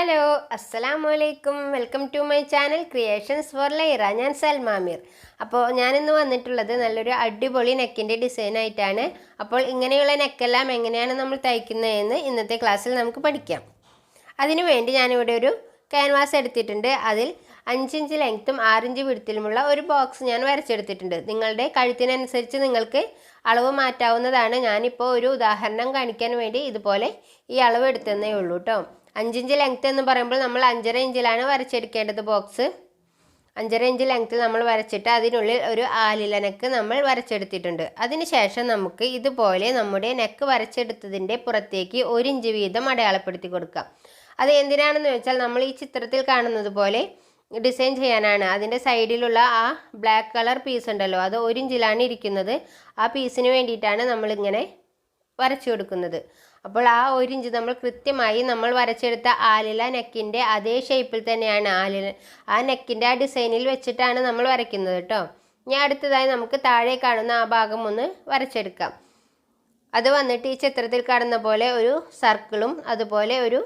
Hello, അസ്സലാമലൈക്കും. Welcome to my channel creations four ലൈറ. ഞാൻ സൽമാമീർ. അപ്പോൾ ഞാനിന്ന് വന്നിട്ടുള്ളത് നല്ലൊരു അടിപൊളി നെക്കിൻ്റെ ഡിസൈനായിട്ടാണ്. അപ്പോൾ ഇങ്ങനെയുള്ള നെക്കെല്ലാം എങ്ങനെയാണ് നമ്മൾ തയ്ക്കുന്നതെന്ന് ഇന്നത്തെ ക്ലാസ്സിൽ നമുക്ക് പഠിക്കാം. അതിനു വേണ്ടി ഞാനിവിടെ ഒരു ക്യാൻവാസ് എടുത്തിട്ടുണ്ട്. അതിൽ 5 ഇഞ്ച് ലെങ്ത്തും 6 ഇഞ്ച് വിഡ്ത്തിലുമുള്ള ഒരു ബോക്സ് ഞാൻ വരച്ചെടുത്തിട്ടുണ്ട്. നിങ്ങളുടെ കഴുത്തിനനുസരിച്ച് നിങ്ങൾക്ക് അളവ് മാറ്റാവുന്നതാണ്. ഞാനിപ്പോൾ ഒരു ഉദാഹരണം കാണിക്കാൻ വേണ്ടി ഇതുപോലെ ഈ അളവ് എടുത്തതേ ഉള്ളൂ കേട്ടോ. 5 ഇഞ്ച് ലെങ്ത്ത് എന്ന് പറയുമ്പോൾ നമ്മൾ 5.5 ഇഞ്ചിലാണ് വരച്ചെടുക്കേണ്ടത്. ബോക്സ് 5.5 ഇഞ്ച് ലെങ്ത്തിൽ നമ്മൾ വരച്ചിട്ട് അതിനുള്ളിൽ ഒരു ആലില നെക്ക് നമ്മൾ വരച്ചെടുത്തിട്ടുണ്ട്. അതിനുശേഷം നമുക്ക് ഇതുപോലെ നമ്മുടെ നെക്ക് വരച്ചെടുത്തതിൻ്റെ പുറത്തേക്ക് 1 ഇഞ്ച് വീതം അടയാളപ്പെടുത്തി കൊടുക്കാം. അത് എന്തിനാണെന്ന് വെച്ചാൽ നമ്മൾ ഈ ചിത്രത്തിൽ കാണുന്നത് പോലെ ഡിസൈൻ ചെയ്യാനാണ്. അതിൻ്റെ സൈഡിലുള്ള ആ ബ്ലാക്ക് കളർ പീസ് ഉണ്ടല്ലോ, അത് 1 ഇഞ്ചിലാണ് ഇരിക്കുന്നത്. ആ പീസിന് വേണ്ടിയിട്ടാണ് നമ്മളിങ്ങനെ വരച്ചു കൊടുക്കുന്നത്. അപ്പോൾ ആ 1 ഇഞ്ച് നമ്മൾ കൃത്യമായി നമ്മൾ വരച്ചെടുത്ത ആലില നെക്കിൻ്റെ അതേ ഷേപ്പിൽ തന്നെയാണ് ആ നെക്കിൻ്റെ ആ ഡിസൈനിൽ വെച്ചിട്ടാണ് നമ്മൾ വരയ്ക്കുന്നത് കേട്ടോ. ഇനി അടുത്തതായി നമുക്ക് താഴെ കാണുന്ന ആ ഭാഗം ഒന്ന് വരച്ചെടുക്കാം. അത് വന്നിട്ട് ഈ ചിത്രത്തിൽ കാണുന്ന പോലെ ഒരു സർക്കിളും അതുപോലെ ഒരു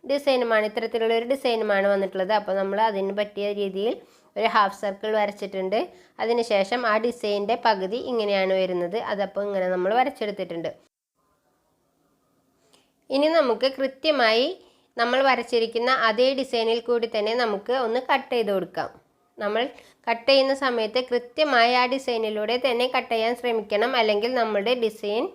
ഡിസൈനുമാണ്, ഇത്തരത്തിലുള്ളൊരു ഡിസൈനുമാണ് വന്നിട്ടുള്ളത്. അപ്പോൾ നമ്മൾ അതിന് പറ്റിയ രീതിയിൽ ഒരു ഹാഫ് സർക്കിൾ വരച്ചിട്ടുണ്ട്. അതിനുശേഷം ആ ഡിസൈനിൻ്റെ പകുതി ഇങ്ങനെയാണ് വരുന്നത്. അതപ്പോൾ ഇങ്ങനെ നമ്മൾ വരച്ചെടുത്തിട്ടുണ്ട്. ഇനി നമുക്ക് കൃത്യമായി നമ്മൾ വരച്ചിരിക്കുന്ന അതേ ഡിസൈനിൽ കൂടി തന്നെ നമുക്ക് ഒന്ന് കട്ട് ചെയ്ത് കൊടുക്കാം. നമ്മൾ കട്ട് ചെയ്യുന്ന സമയത്ത് കൃത്യമായി ആ ഡിസൈനിലൂടെ തന്നെ കട്ട് ചെയ്യാൻ ശ്രമിക്കണം, അല്ലെങ്കിൽ നമ്മുടെ ഡിസൈൻ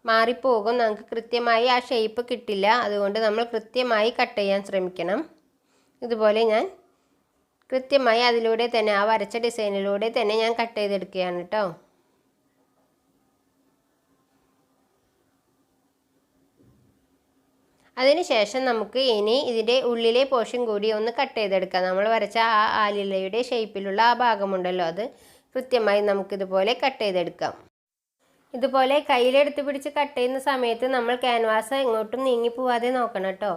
മാറിപ്പോകും. നമുക്ക് കൃത്യമായി ആ ഷേപ്പ് കിട്ടില്ല. അതുകൊണ്ട് നമ്മൾ കൃത്യമായി കട്ട് ചെയ്യാൻ ശ്രമിക്കണം. ഇതുപോലെ ഞാൻ കൃത്യമായി അതിലൂടെ തന്നെ ആ വരച്ച ഡിസൈനിലൂടെ തന്നെ ഞാൻ കട്ട് ചെയ്തെടുക്കുകയാണ് കേട്ടോ. അതിനുശേഷം നമുക്ക് ഇനി ഇതിൻ്റെ ഉള്ളിലെ പോർഷൻ കൂടി ഒന്ന് കട്ട് ചെയ്തെടുക്കാം. നമ്മൾ വരച്ച ആ ആലിലയുടെ ഷേപ്പിലുള്ള ആ ഭാഗമുണ്ടല്ലോ, അത് കൃത്യമായി നമുക്കിതുപോലെ കട്ട് ചെയ്തെടുക്കാം. ഇതുപോലെ കയ്യിലെടുത്ത് പിടിച്ച് കട്ട് ചെയ്യുന്ന സമയത്ത് നമ്മൾ ക്യാൻവാസ് എങ്ങോട്ടും നീങ്ങിപ്പോവാതെ നോക്കണം കേട്ടോ,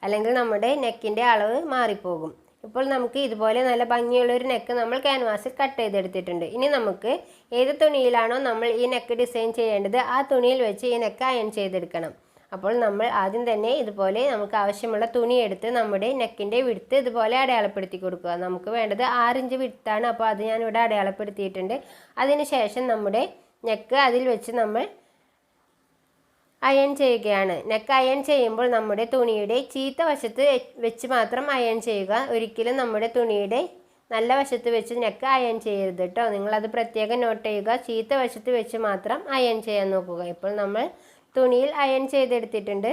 അല്ലെങ്കിൽ നമ്മുടെ നെക്കിൻ്റെ അളവ് മാറിപ്പോകും. ഇപ്പോൾ നമുക്ക് ഇതുപോലെ നല്ല ഭംഗിയുള്ളൊരു നെക്ക് നമ്മൾ ക്യാൻവാസിൽ കട്ട് ചെയ്തെടുത്തിട്ടുണ്ട്. ഇനി നമുക്ക് ഏത് തുണിയിലാണോ നമ്മൾ ഈ നെക്ക് ഡിസൈൻ ചെയ്യേണ്ടത് ആ തുണിയിൽ വെച്ച് ഈ നെക്ക് അയൺ ചെയ്തെടുക്കണം. അപ്പോൾ നമ്മൾ ആദ്യം തന്നെ ഇതുപോലെ നമുക്ക് ആവശ്യമുള്ള തുണി എടുത്ത് നമ്മുടെ നെക്കിൻ്റെ വിഡ്ത്ത് ഇതുപോലെ അടയാളപ്പെടുത്തി കൊടുക്കുക. നമുക്ക് വേണ്ടത് 6 ഇഞ്ച് വിഡ്ത്താണ്. അപ്പോൾ അത് ഞാനിവിടെ അടയാളപ്പെടുത്തിയിട്ടുണ്ട്. അതിനുശേഷം നമ്മുടെ നെക്ക് അതിൽ വെച്ച് നമ്മൾ അയൺ ചെയ്യുകയാണ്. നെക്ക് അയൺ ചെയ്യുമ്പോൾ നമ്മുടെ തുണിയുടെ ചീത്ത വശത്ത് വെച്ച് മാത്രം അയൺ ചെയ്യുക. ഒരിക്കലും നമ്മുടെ തുണിയുടെ നല്ല വശത്ത് വെച്ച് നെക്ക് അയൺ ചെയ്യരുത് കേട്ടോ. നിങ്ങളത് പ്രത്യേകം നോട്ട് ചെയ്യുക. ചീത്ത വശത്ത് വെച്ച് മാത്രം അയൺ ചെയ്യാൻ നോക്കുക. ഇപ്പോൾ നമ്മൾ തുണിയിൽ അയൺ ചെയ്തെടുത്തിട്ടുണ്ട്.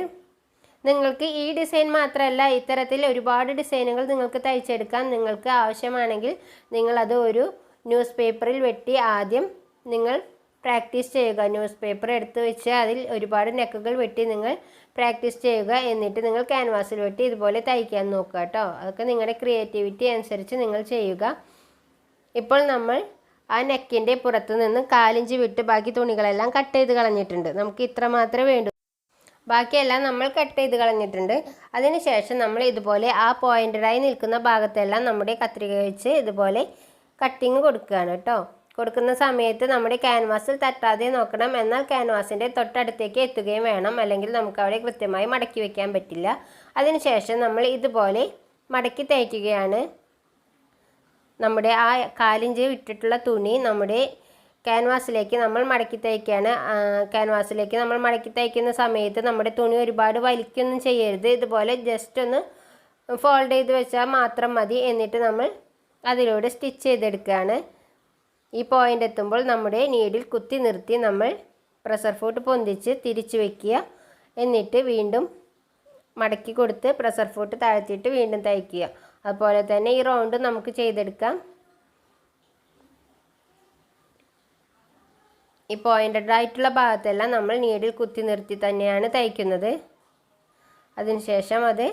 നിങ്ങൾക്ക് ഈ ഡിസൈൻ മാത്രമല്ല, ഇത്തരത്തിൽ ഒരുപാട് ഡിസൈനുകൾ നിങ്ങൾക്ക് തയ്ച്ചെടുക്കാം. നിങ്ങൾക്ക് ആവശ്യമാണെങ്കിൽ നിങ്ങളത് ഒരു ന്യൂസ് പേപ്പറിൽ വെട്ടി ആദ്യം നിങ്ങൾ പ്രാക്ടീസ് ചെയ്യുക. ന്യൂസ് പേപ്പർ എടുത്ത് വെച്ച് അതിൽ ഒരുപാട് നെക്കുകൾ വെട്ടി നിങ്ങൾ പ്രാക്ടീസ് ചെയ്യുക. എന്നിട്ട് നിങ്ങൾ ക്യാൻവാസിൽ വെട്ടി ഇതുപോലെ തയ്ക്കാൻ നോക്കുക കേട്ടോ. അതൊക്കെ നിങ്ങളുടെ ക്രിയേറ്റിവിറ്റി അനുസരിച്ച് നിങ്ങൾ ചെയ്യുക. ഇപ്പോൾ നമ്മൾ ആ നെക്കിൻ്റെ പുറത്ത് നിന്ന് 4 ഇഞ്ച് വിട്ട് ബാക്കി തുണികളെല്ലാം കട്ട് ചെയ്ത് കളഞ്ഞിട്ടുണ്ട്. നമുക്ക് ഇത്ര മാത്രമേ വേണ്ടൂ. ബാക്കിയെല്ലാം നമ്മൾ കട്ട് ചെയ്ത് കളഞ്ഞിട്ടുണ്ട്. അതിനുശേഷം നമ്മൾ ഇതുപോലെ ആ പോയിൻ്റഡായി നിൽക്കുന്ന ഭാഗത്തെല്ലാം നമ്മുടെ കത്രിക വെച്ച് ഇതുപോലെ കട്ടിങ് കൊടുക്കുകയാണ് കേട്ടോ. കൊടുക്കുന്ന സമയത്ത് നമ്മുടെ ക്യാൻവാസിൽ തട്ടാതെ നോക്കണം. എന്നാൽ ക്യാൻവാസിൻ്റെ തൊട്ടടുത്തേക്ക് എത്തുകയും വേണം, അല്ലെങ്കിൽ നമുക്ക് അവിടെ കൃത്യമായി മടക്കി വയ്ക്കാൻ പറ്റില്ല. അതിനുശേഷം നമ്മൾ ഇതുപോലെ മടക്കി തയ്ക്കുകയാണ്. നമ്മുടെ ആ 4 ഇഞ്ച് വിട്ടിട്ടുള്ള തുണി നമ്മുടെ ക്യാൻവാസിലേക്ക് നമ്മൾ മടക്കി തയ്ക്കുകയാണ്. ക്യാൻവാസിലേക്ക് നമ്മൾ മടക്കി തയ്ക്കുന്ന സമയത്ത് നമ്മുടെ തുണി ഒരുപാട് വലിക്കൊന്നും ചെയ്യരുത്. ഇതുപോലെ ജസ്റ്റ് ഒന്ന് ഫോൾഡ് ചെയ്ത് വെച്ചാൽ മാത്രം മതി. എന്നിട്ട് നമ്മൾ അതിലൂടെ സ്റ്റിച്ച് ചെയ്തെടുക്കുകയാണ്. ഈ പോയിൻ്റ് എത്തുമ്പോൾ നമ്മുടെ നീഡിൽ കുത്തി നിർത്തി നമ്മൾ പ്രഷർ ഫുട്ട് പൊന്തിച്ച് തിരിച്ച് വയ്ക്കുക. എന്നിട്ട് വീണ്ടും മടക്കി കൊടുത്ത് പ്രഷർ ഫുട്ട് താഴ്ത്തിയിട്ട് വീണ്ടും തയ്ക്കുക. അതുപോലെ തന്നെ ഈ റൗണ്ട് നമുക്ക് ചെയ്തെടുക്കാം. ഈ പോയിൻ്റഡ് ആയിട്ടുള്ള ഭാഗത്തെല്ലാം നമ്മൾ നീഡിൽ കുത്തി നിർത്തി തന്നെയാണ് തയ്ക്കുന്നത്. അതിനുശേഷം അത്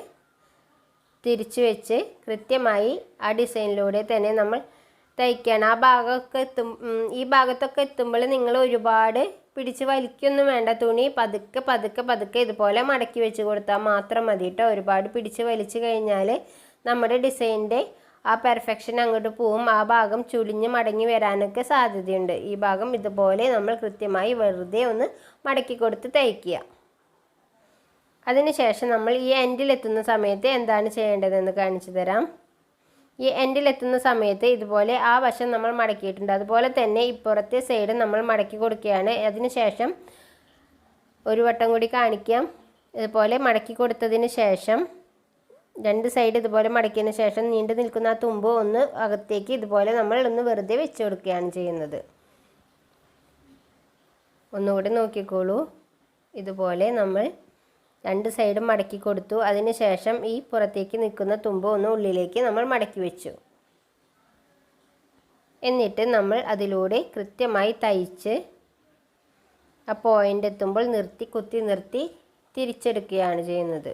തിരിച്ചു വെച്ച് കൃത്യമായി ആ ഡിസൈനിലൂടെ തന്നെ നമ്മൾ തയ്ക്കുകയാണ്. ഈ ഭാഗത്തൊക്കെ എത്തുമ്പോൾ നിങ്ങൾ ഒരുപാട് പിടിച്ച് വലിക്കൊന്നും വേണ്ട. തുണി പതുക്കെ പതുക്കെ പതുക്കെ ഇതുപോലെ മടക്കി വെച്ച് കൊടുത്താൽ മാത്രം മതി കേട്ടോ. ഒരുപാട് പിടിച്ച് വലിച്ചു കഴിഞ്ഞാൽ നമ്മുടെ ഡിസൈനിൻ്റെ ആ പെർഫെക്ഷൻ അങ്ങോട്ട് പോവും. ആ ഭാഗം ചുളിഞ്ഞ് മടങ്ങി വരാനൊക്കെ സാധ്യതയുണ്ട്. ഈ ഭാഗം ഇതുപോലെ നമ്മൾ കൃത്യമായി വെറുതെ ഒന്ന് മടക്കി കൊടുത്ത് തയ്ക്കുക. അതിനുശേഷം നമ്മൾ ഈ എൻഡിലെത്തുന്ന സമയത്ത് എന്താണ് ചെയ്യേണ്ടതെന്ന് കാണിച്ചു തരാം. ഈ എൻഡിലെത്തുന്ന സമയത്ത് ഇതുപോലെ ആ വശം നമ്മൾ മടക്കിയിട്ടുണ്ട്, അതുപോലെ തന്നെ ഇപ്പുറത്തെ സൈഡ് നമ്മൾ മടക്കി കൊടുക്കുകയാണ്. അതിനുശേഷം ഒരു വട്ടം കൂടി കാണിക്കാം. ഇതുപോലെ മടക്കി കൊടുത്തതിന് ശേഷം രണ്ട് സൈഡ് ഇതുപോലെ മടക്കിയതിന് ശേഷം നീണ്ടു നിൽക്കുന്ന ആ തുമ്പ് ഒന്ന് അകത്തേക്ക് ഇതുപോലെ നമ്മൾ ഒന്ന് വെറുതെ വെച്ച് കൊടുക്കുകയാണ് ചെയ്യുന്നത്. ഒന്നുകൂടി നോക്കിക്കോളൂ. ഇതുപോലെ നമ്മൾ രണ്ട് സൈഡും മടക്കി കൊടുത്തു. അതിന് ശേഷം ഈ പുറത്തേക്ക് നിൽക്കുന്ന തുമ്പ് ഒന്ന് ഉള്ളിലേക്ക് നമ്മൾ മടക്കി വെച്ചു. എന്നിട്ട് നമ്മൾ അതിലൂടെ കൃത്യമായി തയ്ച്ച് ആ പോയിൻ്റ് എത്തുമ്പോൾ നിർത്തി കുത്തി നിർത്തി തിരിച്ചെടുക്കുകയാണ് ചെയ്യുന്നത്.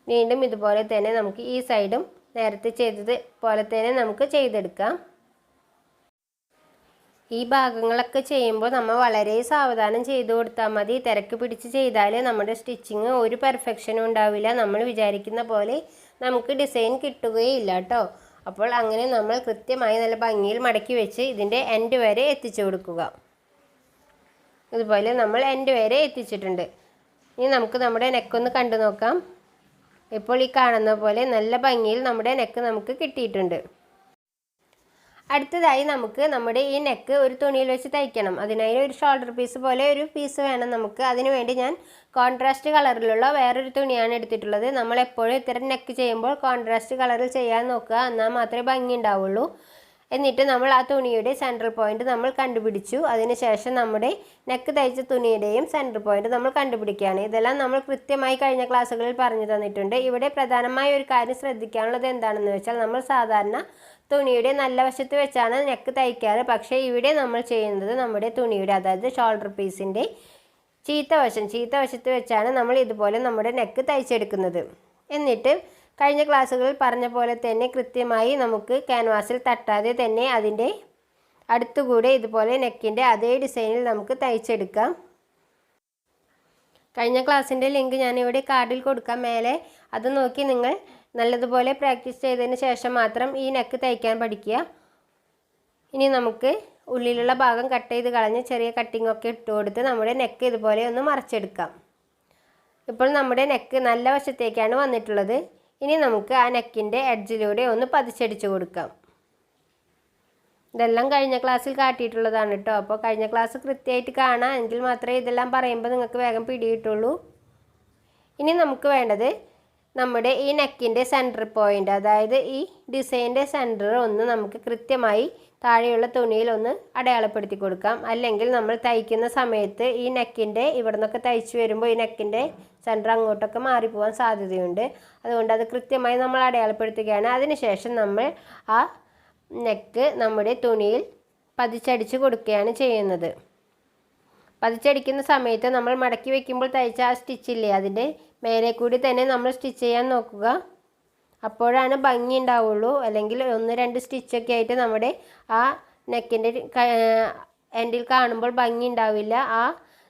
വീണ്ടും ഇതുപോലെ തന്നെ നമുക്ക് ഈ സൈഡും നേരത്തെ ചെയ്തത് പോലെ തന്നെ നമുക്ക് ചെയ്തെടുക്കാം. ഈ ഭാഗങ്ങളൊക്കെ ചെയ്യുമ്പോൾ നമ്മൾ വളരെ സാവധാനം ചെയ്തു കൊടുത്താൽ മതി. തിരക്ക് പിടിച്ച് ചെയ്താൽ നമ്മുടെ സ്റ്റിച്ചിങ് ഒരു പെർഫെക്ഷനും ഉണ്ടാവില്ല. നമ്മൾ വിചാരിക്കുന്ന പോലെ നമുക്ക് ഡിസൈൻ കിട്ടുകയില്ല കേട്ടോ. അപ്പോൾ അങ്ങനെ നമ്മൾ കൃത്യമായി നല്ല ഭംഗിയിൽ മടക്കി വെച്ച് ഇതിൻ്റെ എൻഡ് വരെ എത്തിച്ചു കൊടുക്കുക. ഇതുപോലെ നമ്മൾ എൻഡ് വരെ എത്തിച്ചിട്ടുണ്ട്. ഇനി നമുക്ക് നമ്മുടെ നെക്കൊന്ന് കണ്ടു നോക്കാം. ഇപ്പോൾ ഈ കാണുന്ന പോലെ നല്ല ഭംഗിയിൽ നമ്മുടെ നെക്ക് നമുക്ക് കിട്ടിയിട്ടുണ്ട്. അടുത്തതായി നമുക്ക് നമ്മുടെ ഈ നെക്ക് ഒരു തുണിയിൽ വെച്ച് തയ്ക്കണം. അതിനായി ഒരു ഷോൾഡർ പീസ് പോലെ ഒരു പീസ് വേണം നമുക്ക്. അതിനുവേണ്ടി ഞാൻ കോൺട്രാസ്റ്റ് കളറിലുള്ള വേറൊരു തുണിയാണ് എടുത്തിട്ടുള്ളത്. നമ്മൾ എപ്പോഴും ഇത്തരം നെക്ക് ചെയ്യുമ്പോൾ കോൺട്രാസ്റ്റ് കളറിൽ ചെയ്യാൻ നോക്കുക, എന്നാൽ മാത്രമേ ഭംഗി ഉണ്ടാവുള്ളൂ. എന്നിട്ട് നമ്മൾ ആ തുണിയുടെ സെൻട്രൽ പോയിന്റ് നമ്മൾ കണ്ടുപിടിച്ചു. അതിനുശേഷം നമ്മുടെ നെക്ക് തയ്ച്ച തുണിയുടെയും സെൻട്രൽ പോയിന്റ് നമ്മൾ കണ്ടുപിടിക്കുകയാണ്. ഇതെല്ലാം നമ്മൾ കൃത്യമായി കഴിഞ്ഞ ക്ലാസ്സുകളിൽ പറഞ്ഞു തന്നിട്ടുണ്ട്. ഇവിടെ പ്രധാനമായ ഒരു കാര്യം ശ്രദ്ധിക്കാനുള്ളത് എന്താണെന്ന് വെച്ചാൽ നമ്മൾ സാധാരണ തുണിയുടെ നല്ല വശത്ത് വെച്ചാണ് നെക്ക് തയ്ക്കാറ്. പക്ഷേ ഇവിടെ നമ്മൾ ചെയ്യുന്നത് നമ്മുടെ തുണിയുടെ, അതായത് ഷോൾഡർ പീസിൻ്റെ ചീത്ത വശത്ത് വെച്ചാണ് നമ്മൾ ഇതുപോലെ നമ്മുടെ നെക്ക് തയ്ച്ചെടുക്കുന്നത്. എന്നിട്ട് കഴിഞ്ഞ ക്ലാസ്സുകളിൽ പറഞ്ഞ പോലെ തന്നെ കൃത്യമായി നമുക്ക് ക്യാൻവാസിൽ തട്ടാതെ തന്നെ അതിൻ്റെ അടുത്തുകൂടെ ഇതുപോലെ നെക്കിൻ്റെ അതേ ഡിസൈനിൽ നമുക്ക് തയ്ച്ചെടുക്കാം. കഴിഞ്ഞ ക്ലാസ്സിൻ്റെ ലിങ്ക് ഞാനിവിടെ കാർഡിൽ കൊടുക്കാം മേലെ. അത് നോക്കി നിങ്ങൾ നല്ലതുപോലെ പ്രാക്ടീസ് ചെയ്തതിന് ശേഷം മാത്രം ഈ നെക്ക് തയ്ക്കാൻ പഠിക്കുക. ഇനി നമുക്ക് ഉള്ളിലുള്ള ഭാഗം കട്ട് ചെയ്ത് കളഞ്ഞ് ചെറിയ കട്ടിംഗ് ഒക്കെ ഇട്ട് കൊടുത്ത് നമ്മുടെ നെക്ക് ഇതുപോലെ ഒന്ന് മറച്ചെടുക്കാം. ഇപ്പോൾ നമ്മുടെ നെക്ക് നല്ല വശത്തേക്കാണ് വന്നിട്ടുള്ളത്. ഇനി നമുക്ക് ആ നെക്കിൻ്റെ എഡ്ജിലൂടെ ഒന്ന് പതിച്ചടിച്ച് കൊടുക്കാം. ഇതെല്ലാം കഴിഞ്ഞ ക്ലാസ്സിൽ കാട്ടിയിട്ടുള്ളതാണ് കേട്ടോ. അപ്പോൾ കഴിഞ്ഞ ക്ലാസ് കൃത്യമായിട്ട് കാണാം, എങ്കിൽ മാത്രമേ ഇതെല്ലാം പറയുമ്പോൾ നിങ്ങൾക്ക് വേഗം പിടികിട്ടുള്ളൂ. ഇനി നമുക്ക് വേണ്ടത് നമ്മുടെ ഈ നെക്കിൻ്റെ സെൻറ്റർ പോയിൻ്റ്, അതായത് ഈ ഡിസൈൻ്റെ സെൻറ്റർ ഒന്ന് നമുക്ക് കൃത്യമായി താഴെയുള്ള തുണിയിൽ ഒന്ന് അടയാളപ്പെടുത്തി കൊടുക്കാം. അല്ലെങ്കിൽ നമ്മൾ തയ്ക്കുന്ന സമയത്ത് ഈ നെക്കിൻ്റെ ഇവിടെ നിന്നൊക്കെ തയ്ച്ച് വരുമ്പോൾ ഈ നെക്കിൻ്റെ സെൻറ്റർ അങ്ങോട്ടൊക്കെ മാറിപ്പോകാൻ സാധ്യതയുണ്ട്. അതുകൊണ്ട് അത് കൃത്യമായി നമ്മൾ അടയാളപ്പെടുത്തുകയാണ്. അതിനുശേഷം നമ്മൾ ആ നെക്ക് നമ്മുടെ തുണിയിൽ പതിച്ചടിച്ച് കൊടുക്കുകയാണ് ചെയ്യുന്നത്. പതിച്ചടിക്കുന്ന സമയത്ത് നമ്മൾ മടക്കി വയ്ക്കുമ്പോൾ തയ്ച്ച ആ സ്റ്റിച്ചില്ലേ, അതിൻ്റെ മേലെ കൂടി തന്നെ നമ്മൾ സ്റ്റിച്ച് ചെയ്യാൻ നോക്കുക. അപ്പോഴാണ് ഭംഗി ഉണ്ടാവുള്ളൂ. അല്ലെങ്കിൽ 1-2 സ്റ്റിച്ചൊക്കെ ആയിട്ട് നമ്മുടെ ആ നെക്കിൻ്റെ എൻഡിൽ കാണുമ്പോൾ ഭംഗി ഉണ്ടാവില്ല. ആ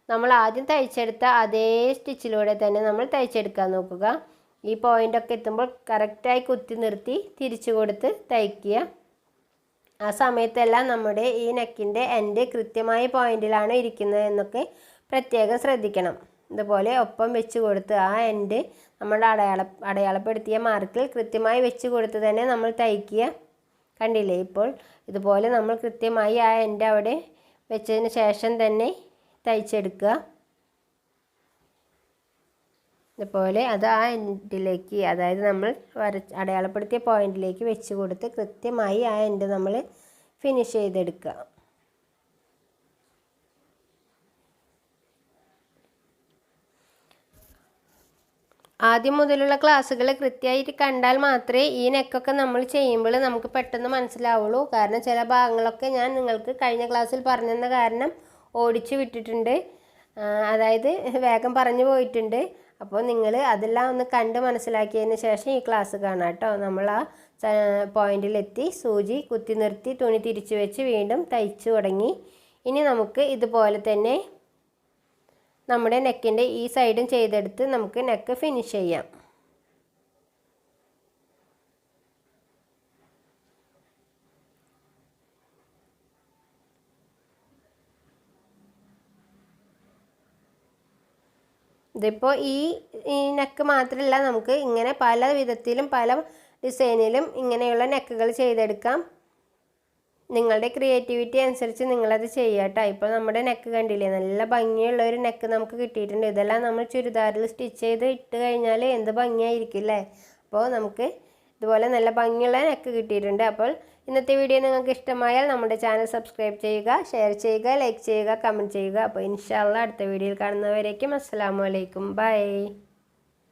നമ്മൾ ആദ്യം തയ്ച്ചെടുത്ത അതേ സ്റ്റിച്ചിലൂടെ തന്നെ നമ്മൾ തയ്ച്ചെടുക്കാൻ നോക്കുക. ഈ പോയിൻ്റൊക്കെ എത്തുമ്പോൾ കറക്റ്റായി കുത്തി നിർത്തി തിരിച്ചു കൊടുത്ത് തയ്ക്കുക. ആ സമയത്തെല്ലാം നമ്മുടെ ഈ നെക്കിൻ്റെ എൻഡ് കൃത്യമായ പോയിന്റിലാണ് ഇരിക്കുന്നത് എന്നൊക്കെ പ്രത്യേകം ശ്രദ്ധിക്കണം. ഇതുപോലെ ഒപ്പം വെച്ച് കൊടുത്ത് ആ എൻഡ് നമ്മുടെ അടയാളപ്പെടുത്തിയ മാർക്കിൽ കൃത്യമായി വെച്ച് കൊടുത്ത് തന്നെ നമ്മൾ തയ്ക്കുക. കണ്ടില്ലേ, ഇപ്പോൾ ഇതുപോലെ നമ്മൾ കൃത്യമായി ആ എൻഡ് അവിടെ വെച്ചതിന് ശേഷം തന്നെ തയ്ച്ചെടുക്കുക. ഇതുപോലെ അത് ആ എൻഡിലേക്ക്, അതായത് നമ്മൾ അടയാളപ്പെടുത്തിയ പോയിന്റിലേക്ക് വെച്ച് കൊടുത്ത് കൃത്യമായി ആ എൻഡ് നമ്മൾ ഫിനിഷ് ചെയ്തെടുക്കുക. ആദ്യം മുതലുള്ള ക്ലാസ്സുകൾ കൃത്യമായിട്ട് കണ്ടാൽ മാത്രമേ ഈ നെക്കൊക്കെ നമ്മൾ ചെയ്യുമ്പോൾ നമുക്ക് പെട്ടെന്ന് മനസ്സിലാവുള്ളൂ. കാരണം ചില ഭാഗങ്ങളൊക്കെ ഞാൻ നിങ്ങൾക്ക് കഴിഞ്ഞ ക്ലാസ്സിൽ പറഞ്ഞെന്ന കാരണം ഓടിച്ചു വിട്ടിട്ടുണ്ട്, അതായത് വേഗം പറഞ്ഞു പോയിട്ടുണ്ട്. അപ്പോൾ നിങ്ങൾ അതെല്ലാം ഒന്ന് കണ്ട് മനസ്സിലാക്കിയതിന് ശേഷം ഈ ക്ലാസ് കാണാം കേട്ടോ. നമ്മൾ ആ പോയിന്റിലെത്തി സൂചി കുത്തി നിർത്തി തുണി തിരിച്ചു വെച്ച് വീണ്ടും തയ്ച്ചു തുടങ്ങി. ഇനി നമുക്ക് ഇതുപോലെ തന്നെ നമ്മുടെ നെക്കിൻ്റെ ഈ സൈഡും ചെയ്തെടുത്ത് നമുക്ക് നെക്ക് ഫിനിഷ് ചെയ്യാം. ഇതിപ്പോൾ ഈ നെക്ക് മാത്രമല്ല, നമുക്ക് ഇങ്ങനെ പല വിധത്തിലും പല ഡിസൈനിലും ഇങ്ങനെയുള്ള നെക്കുകൾ ചെയ്തെടുക്കാം. നിങ്ങളുടെ ക്രിയേറ്റിവിറ്റി അനുസരിച്ച് നിങ്ങളത് ചെയ്യുക കേട്ടോ. ഇപ്പോൾ നമ്മുടെ നെക്ക് കണ്ടില്ലേ, നല്ല ഭംഗിയുള്ള ഒരു നെക്ക് നമുക്ക് കിട്ടിയിട്ടുണ്ട്. ഇതെല്ലാം നമ്മൾ ചുരിദാറിൽ സ്റ്റിച്ച് ചെയ്ത് ഇട്ട് കഴിഞ്ഞാൽ എന്ത് ഭംഗിയായിരിക്കും അല്ലേ. അപ്പോൾ നമുക്ക് ഇതുപോലെ നല്ല ഭംഗിയുള്ള നെക്ക് കിട്ടിയിട്ടുണ്ട്. അപ്പോൾ ഇന്നത്തെ വീഡിയോ നിങ്ങൾക്ക് ഇഷ്ടമായാൽ നമ്മുടെ ചാനൽ സബ്സ്ക്രൈബ് ചെയ്യുക, ഷെയർ ചെയ്യുക, ലൈക്ക് ചെയ്യുക, കമൻറ്റ് ചെയ്യുക. അപ്പോൾ ഇൻഷാ അല്ലാഹ് അടുത്ത വീഡിയോയിൽ കാണുന്നവരേക്കും അസ്സലാമു അലൈക്കും, ബൈ.